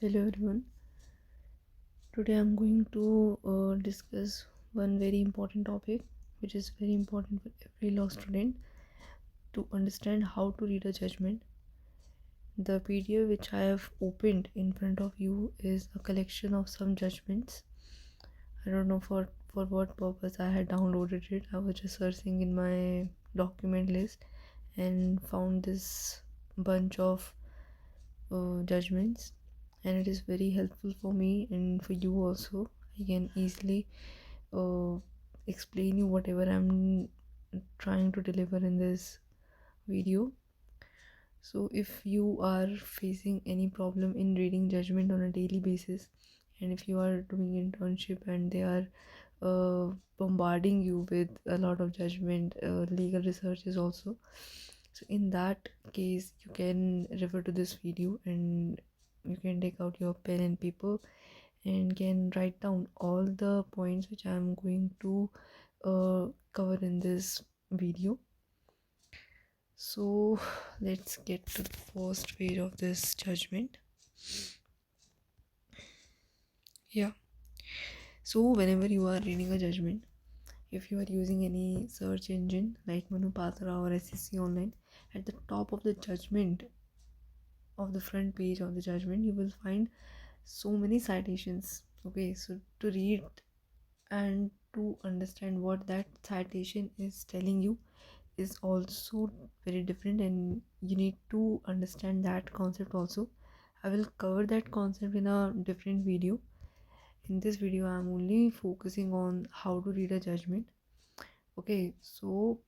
Hello everyone. Today I'm going to discuss one very important topic, which is very important for every law student to understand how to read a judgment. The PDF which I have opened in front of you is a collection of some judgments. I don't know for what purpose I had downloaded it. I was just searching in my document list and found this bunch of judgments, and it is very helpful for me and for you also. I can easily uh, explain you whatever I'm trying to deliver in this video. So if you are facing any problem in reading judgment on a daily basis, and if you are doing internship and they are bombarding you with a lot of judgment, legal researches also, so in that case you can refer to this video and you can take out your pen and paper and can write down all the points which I am going to cover in this video. So let's get to the first page of this judgment. Yeah. So whenever you are reading a judgment, if you are using any search engine like Manupatra or SSC online, at the top of the judgment, of the front page of the judgment, you will find so many citations. Okay, so to read and to understand what that citation is telling you is also very different, and you need to understand that concept also. I will cover that concept in a different video. In this video I am only focusing on how to read a judgment. Okay, so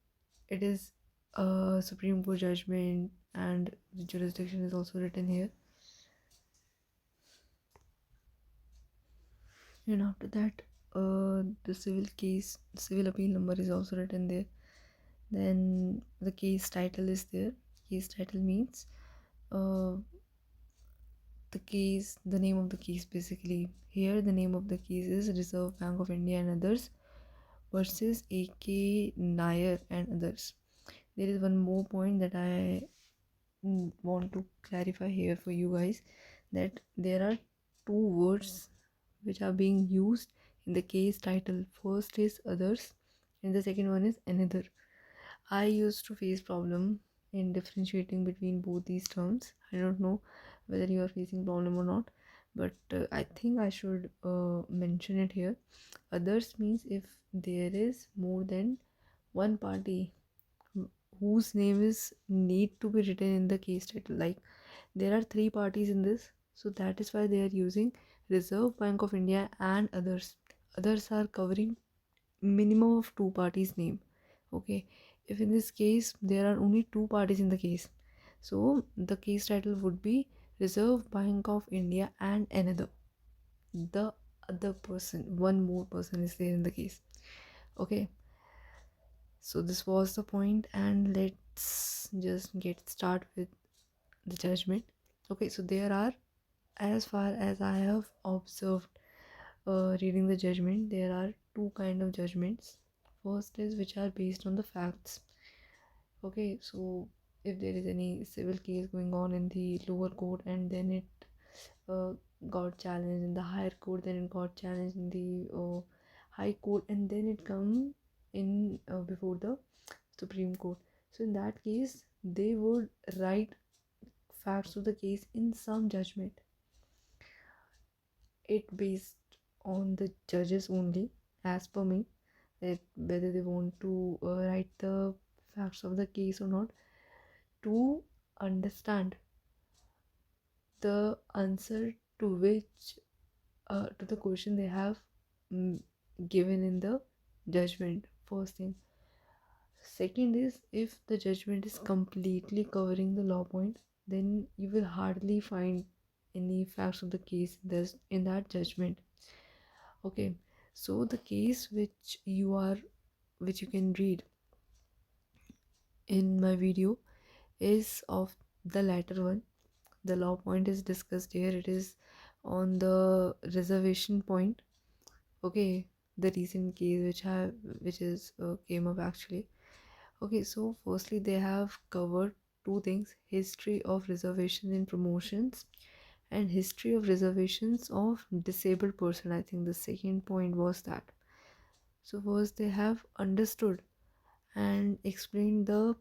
it is a Supreme Court judgment and the jurisdiction is also written here, and after that the civil appeal number is also written there. Then the case title is there. Case title means uh, the name of the case basically. Here the name of the case is Reserve Bank of India and others versus AK Nair and others. There is one more point that I want to clarify here for you guys, that there are two words which are being used in the case title. First is others and the second one is another. I used to face problem in differentiating between both these terms. I don't know whether you are facing problem or not, but I think I should mention it here. Others means if there is more than one party whose name is need to be written in the case title. Like there are three parties in this, so that is why they are using Reserve Bank of India and others. Others are covering minimum of two parties name. Okay, if in this case there are only two parties in the case, so the case title would be Reserve Bank of India and another. The other person, one more person is there in the case. Okay, so this was the point, and let's just get start with the judgment. Okay, so there are, as far as I have observed reading the judgment, there are two kind of judgments. First is which are based on the facts. Okay, so if there is any civil case going on in the lower court and then it uh, got challenged in the higher court, then it got challenged in the high court, and then it come in before the Supreme Court. So in that case they would write facts of the case in some judgment. It based on the judges only, as per me, that whether they want to write the facts of the case or not, to understand the answer to which to the question they have mm, given in the judgment. First thing. Second is, if the judgment is completely covering the law point, then you will hardly find any facts of the case in that judgment. Okay, so the case which you can read in my video is of the latter one. The law point is discussed here. It is on the reservation point. Okay, the recent case which is came up actually. Okay, so firstly they have covered two things: history of reservation in promotions and history of reservations of disabled person. I think the second point was that. So first they have understood and explained the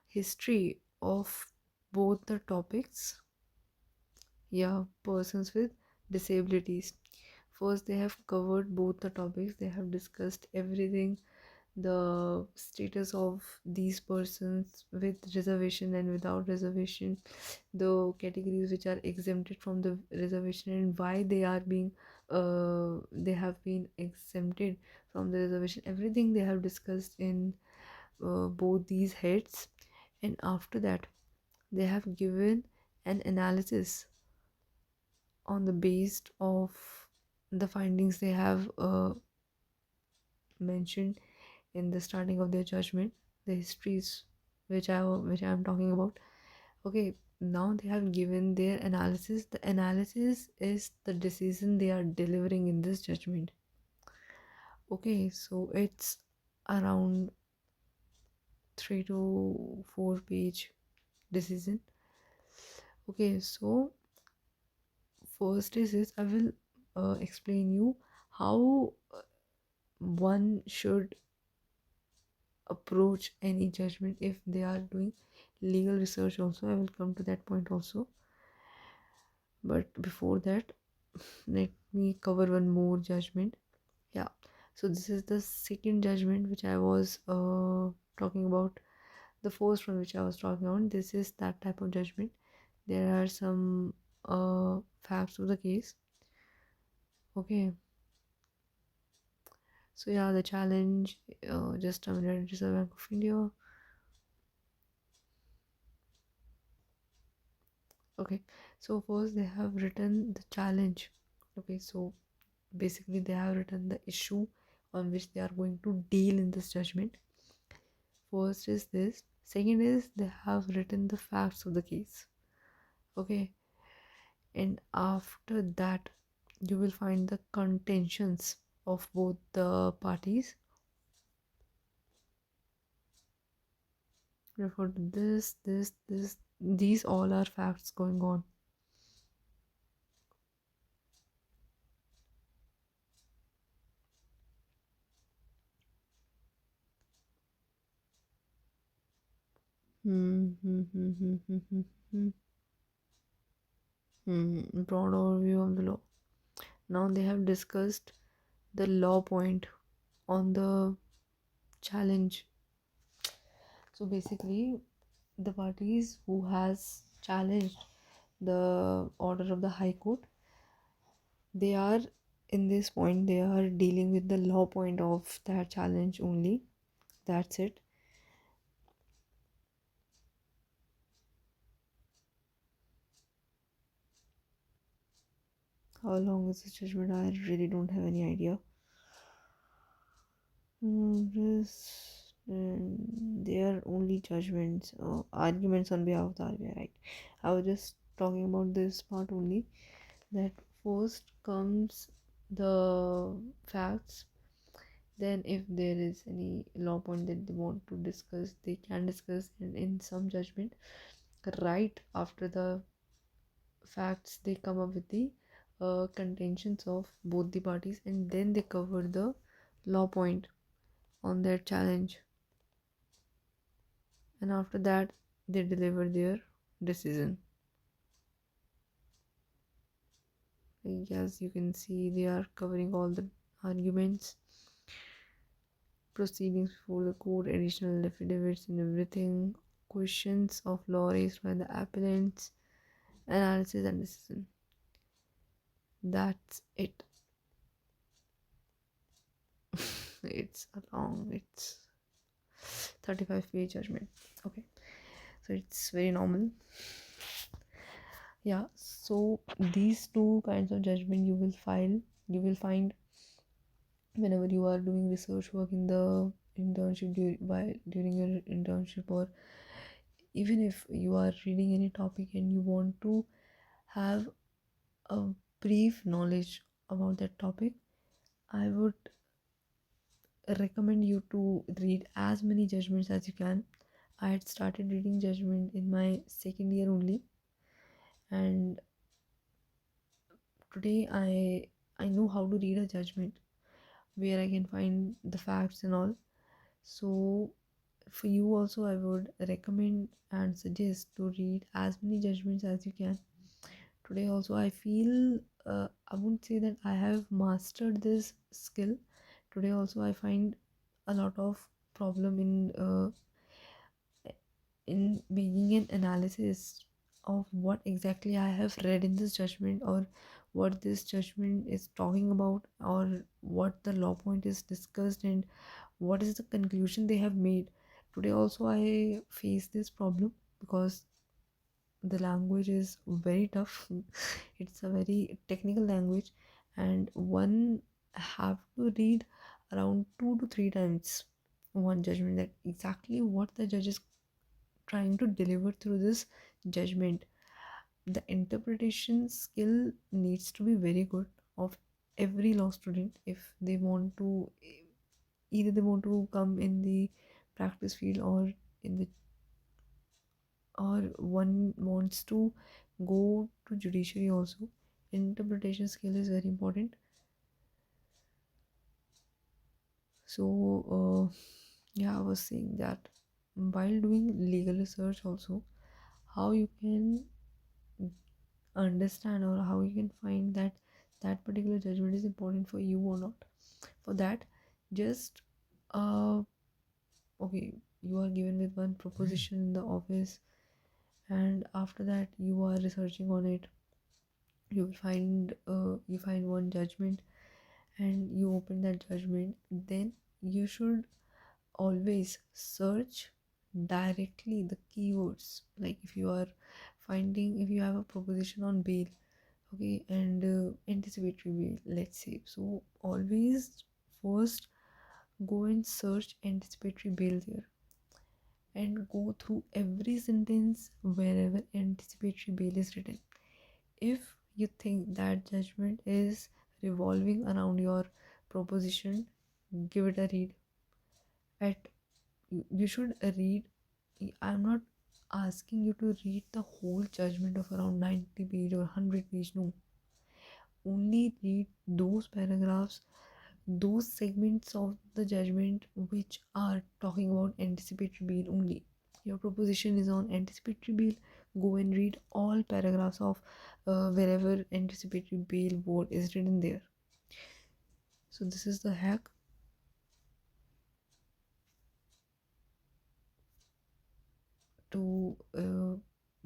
history of both the topics. Yeah, persons with disabilities. First they have covered both the topics, they have discussed everything, the status of these persons with reservation and without reservation, the categories which are exempted from the reservation and why they are being they have been exempted from the reservation. Everything they have discussed in both these heads, and after that they have given an analysis on the based of the findings they have mentioned in the starting of their judgment, the histories which I am talking about. Okay, now they have given their analysis. The analysis is the decision they are delivering in this judgment. Okay, so it's around 3 to 4 page decision. Okay, so first is this, I will explain you how one should approach any judgment if they are doing legal research also. I will come to that point also, but before that let me cover one more judgment. Yeah, so this is the second judgment which I was talking about. The first one which I was talking about, this is that type of judgment. There are some facts of the case. Okay, so yeah, the challenge, just a minute, Reserve Bank of India. Okay, so first they have written the challenge. Okay, so basically they have written the issue on which they are going to deal in this judgment. First is this, second is they have written the facts of the case. Okay, and after that you will find the contentions of both the parties. Refer to this, these all are facts going on. Hmm, hmm, hmm, hmm, hmm, hmm, hmm. Broad overview of the law. Now they have discussed the law point on the challenge. So basically, the parties who has challenged the order of the High Court, they are in this point they are dealing with the law point of that challenge only. That's it. How long is this judgment? I really don't have any idea. They are only judgments, arguments on behalf of the RBI, right? I was just talking about this part only. That first comes the facts, then if there is any law point that they want to discuss, they can discuss, and in some judgment, right after the facts, they come up with the contentions of both the parties, and then they cover the law point on their challenge, and after that they deliver their decision. As you can see, they are covering all the arguments, proceedings before the court, additional affidavits and everything, questions of law raised by the appellants, analysis and decision. That's it. It's a long, it's 35-page judgment. Okay, so it's very normal. Yeah, so these two kinds of judgment you will find whenever you are doing research work in the internship, during your internship, or even if you are reading any topic and you want to have a brief knowledge about that topic, I would recommend you to read as many judgments as you can. I had started reading judgment in my second year only, and Today I know how to read a judgment where I can find the facts and all. So for you also, I would recommend and suggest to read as many judgments as you can. Today also, I feel I wouldn't say that I have mastered this skill. Today also, I find a lot of problem in making an analysis of what exactly I have read in this judgment, or what this judgment is talking about, or what the law point is discussed, and what is the conclusion they have made. Today also I face this problem because the language is very tough. It's a very technical language, and one have to read around 2 to 3 times one judgment, that exactly what the judge is trying to deliver through this judgment. The interpretation skill needs to be very good of every law student if they want to, either they want to come in the practice field, or in the, or one wants to go to judiciary also. Interpretation skill is very important. So yeah, I was saying that while doing legal research also, how you can understand, or how you can find that that particular judgment is important for you or not. For that, just uh okay, you are given with one proposition in the office, and after that you are researching on it. You find one judgment, and you open that judgment. Then you should always search directly the keywords. Like if you are finding, if you have a proposition on bail, okay, and anticipatory bail, let's say, so always first go and search anticipatory bail there, and go through every sentence wherever anticipatory bail is written. If you think that judgment is revolving around your proposition, give it a read. At You should read. I'm not asking you to read the whole judgment of around 90 page or 100 page. No, only read those paragraphs, those segments of the judgment which are talking about anticipatory bail only. Your proposition is on anticipatory bail, go and read all paragraphs of wherever anticipatory bail word is written there. So this is the hack to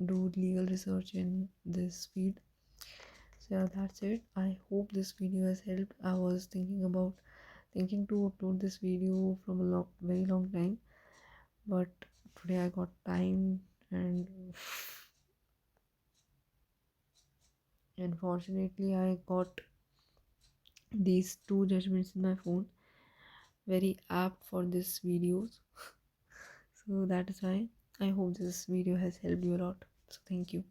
do legal research in this field. So yeah, that's it. I hope this video has helped. I was thinking to upload this video from a very long time, but today I got time, and unfortunately I got these two judgments in my phone, very apt for this videos. So that is why I hope this video has helped you a lot. So thank you.